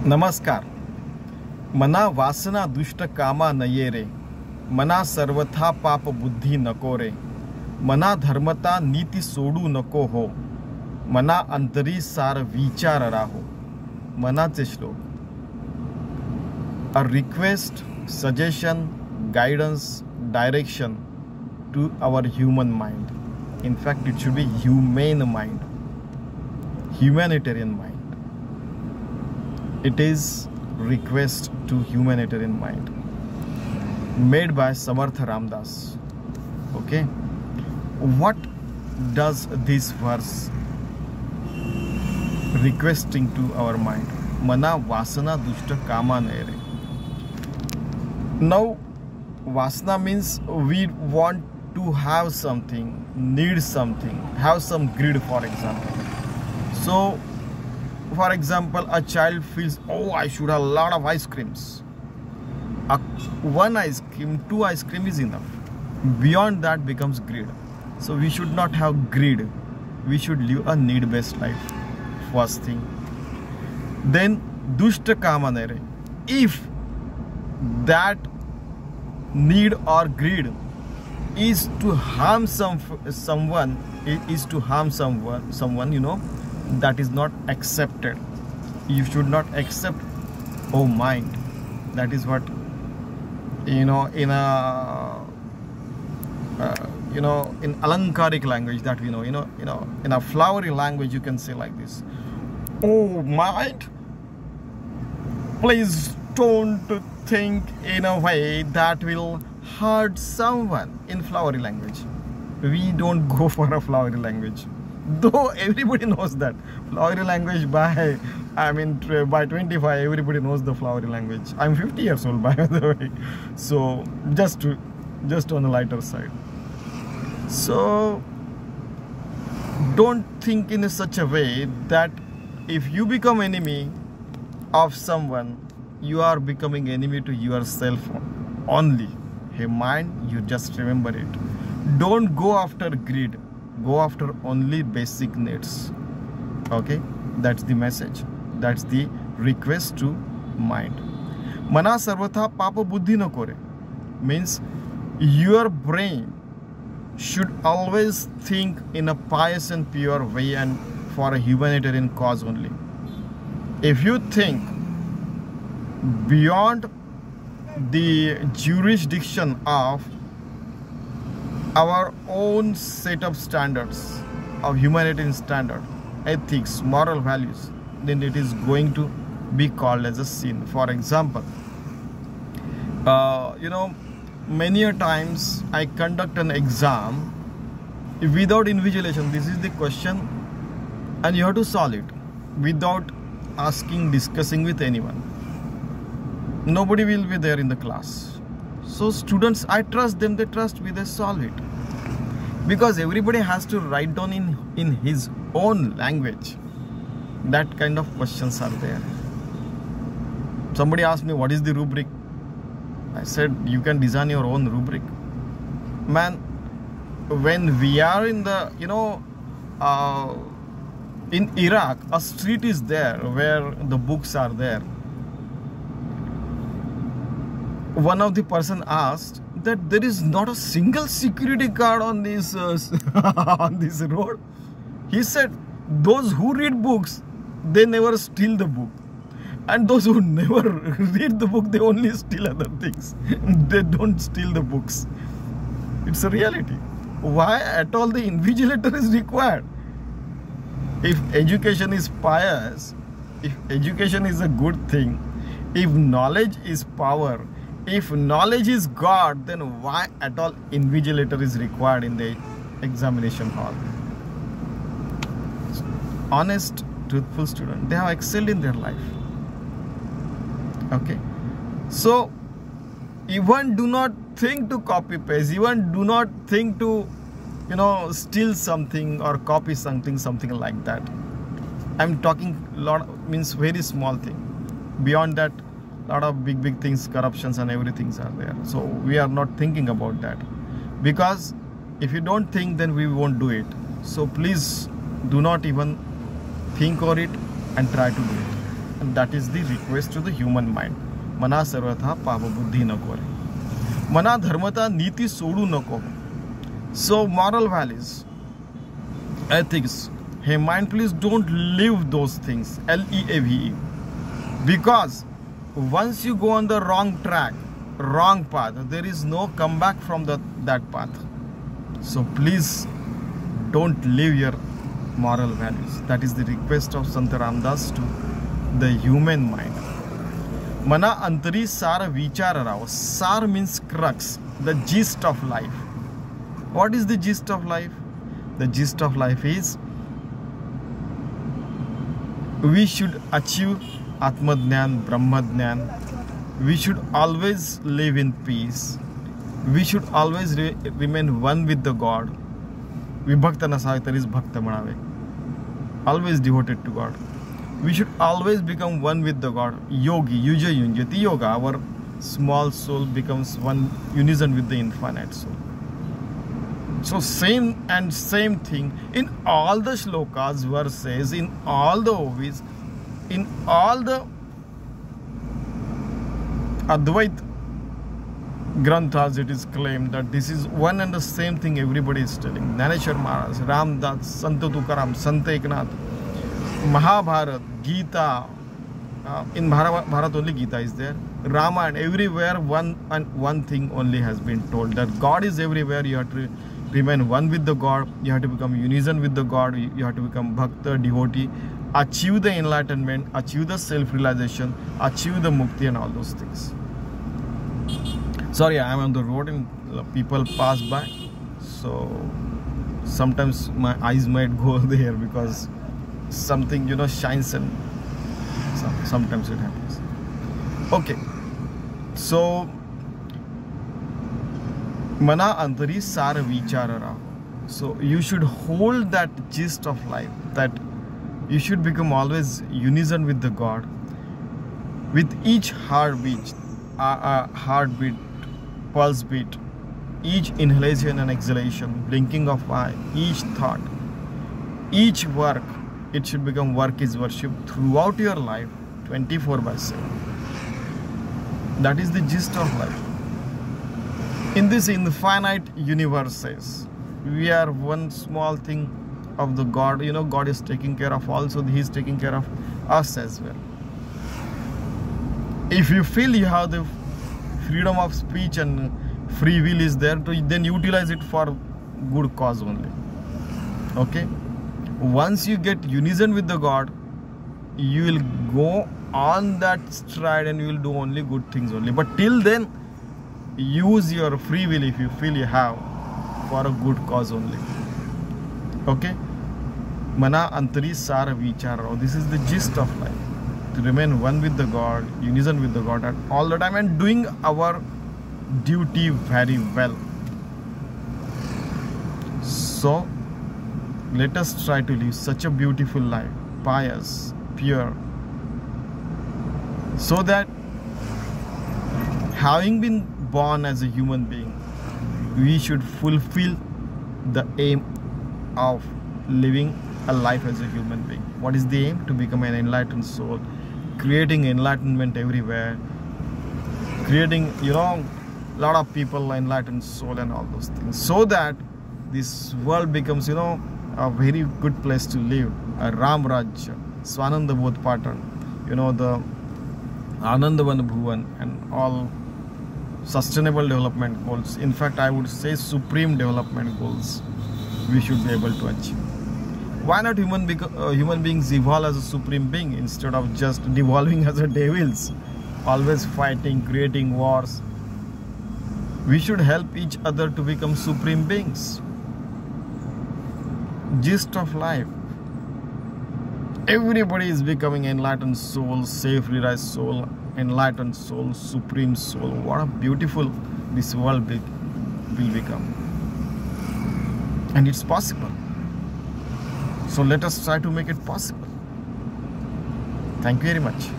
नमस्कार. मना वासना दुष्ट कामा नये रे, मना सर्वथा पाप बुद्धी नको रे, मना धर्मता नीति सोडू नको हो, मना अंतरी सार विचार राहो. मनाचे श्लोक. A request, suggestion, guidance, direction to our human mind. In fact, it should be humane mind, humanitarian mind. It is request to humanitarian mind made by Samarth Ramdas. Okay, what does this verse requesting to our mind? Mana vasana dushta kama nere. Now vasana means we want to have something, need something, have some greed, for example. So for example, a child feels, oh, I should have a lot of ice creams. One ice cream, two ice cream is enough. Beyond that becomes greed. So we should not have greed. We should live a need-based life. First thing. Then dushta kama nere. If that need or greed is to harm someone, that is not accepted. You should not accept, oh mind. That is what, in a in alankaric language that we know, in a flowery language you can say like this: oh mind, please don't think in a way that will hurt someone. In flowery language, we don't go for a flowery language. Though everybody knows that flowery language by 25 everybody knows the flowery language. I'm 50 years old, by the way, so just on the lighter side. So don't think in such a way that if you become enemy of someone, you are becoming enemy to yourself only. Hey mind, you just remember it. Don't go after greed. Go after only basic needs. Okay, that's the message. That's the request to mind. Mana sarvatha papa buddhi no kore means your brain should always think in a pious and pure way and for a humanitarian cause only. If you think beyond the jurisdiction of our own set of standards, of humanitarian standard, ethics, moral values, then it is going to be called as a sin. For example, many a times I conduct an exam without invigilation. This is the question and you have to solve it without discussing with anyone. Nobody will be there in the class. So students, I trust them, they trust me, they solve it. Because everybody has to write down in his own language. That kind of questions are there. Somebody asked me, what is the rubric? I said, you can design your own rubric. Man, when we are in the, in Iraq, a street is there where the books are there. One of the person asked that there is not a single security guard on this on this road. He said those who read books, they never steal the book, and those who never read the book, they only steal other things. They don't steal the books. It's a reality. Why at all the invigilator is required? If education is pious, if education is a good thing, if knowledge is power, if knowledge is God, then why at all invigilator is required in the examination hall? Honest, truthful student, they have excelled in their life. Okay, so even do not think to copy paste. Even do not think to steal something or copy something like that. I'm talking means very small thing. Beyond that, lot of big things, corruptions and everything are there. So we are not thinking about that, because if you don't think, then we won't do it. So please do not even think on it and try to do it. and that is the request to the human mind. मना सर्वथा पाप बुद्धी नको रे, मना धर्मता नीति सोडू नको. So moral values, ethics, hey mind, please don't live those things, LEAVE, because once you go on the wrong track, wrong path, there is no comeback from that path. So please don't live your moral values. That is the request of Sant Ramdas to the human mind. Mana antari sar vichar rao. Sar means crux, the gist of life. What is the gist of life? The gist of life is we should achieve Atmadhyan, Brahmadhyan. We should always live in peace. We should always remain one with the God. Vibhakta nasavi tari bhakta manave. Always devoted to God. We should always become one with the God. Yogi, Yuja Yunjati Yoga. Our small soul becomes one unison with the infinite soul. So same thing in all the shlokas, verses, in all the ovis, in all the Advait Granthas, it is claimed that this is one and the same thing everybody is telling. Manache Shlok, Ramdas, Sant Tukaram, Sant Eknath, Mahabharata, Gita, in Bharat only Gita is there, Rama, and everywhere one thing only has been told, that God is everywhere. You have to remain one with the God, you have to become unison with the God, you have to become bhakta, devotee, achieve the enlightenment, achieve the self-realization, achieve the mukti and all those things. Sorry, I am on the road and people pass by, so sometimes my eyes might go there because something, you know, shines, and sometimes it happens. Okay, so Mana antari sar vichara. So you should hold that gist of life, that you should become always unison with the God. With each heartbeat, pulse beat, each inhalation and exhalation, blinking of eye, each thought, each work, it should become work is worship throughout your life, 24/7. That is the gist of life. In this infinite universes, we are one small thing of the God. You know, God is taking care of all, so He is taking care of us as well. If you feel you have the freedom of speech and free will is there, then utilize it for good cause only. Okay? Once you get unison with the God, you will go on that stride and you will do only good things only. But till then, use your free will if you feel you have for a good cause only. Okay? Mana antari sar vichara. This is the gist of life. To remain one with the God, unison with the God at all the time, and doing our duty very well. So let us try to live such a beautiful life, pious, pure, so that having been born as a human being, we should fulfill the aim of living a life as a human being. What is the aim? To become an enlightened soul, creating enlightenment everywhere, creating, you know, a lot of people enlightened soul and all those things, so that this world becomes, you know, a very good place to live, a Ram Rajya, Swananda Bodh pattern, you know, the Anandavan Bhuvan, and all sustainable development goals. In fact, I would say supreme development goals we should be able to achieve. Why not human beings evolve as a supreme being instead of just devolving as a devils, always fighting, creating wars? We should help each other to become supreme beings. Gist of life. Everybody is becoming enlightened soul, self-realized soul, enlightened soul, supreme soul. What a beautiful this world will become. And it's possible. So let us try to make it possible. Thank you very much.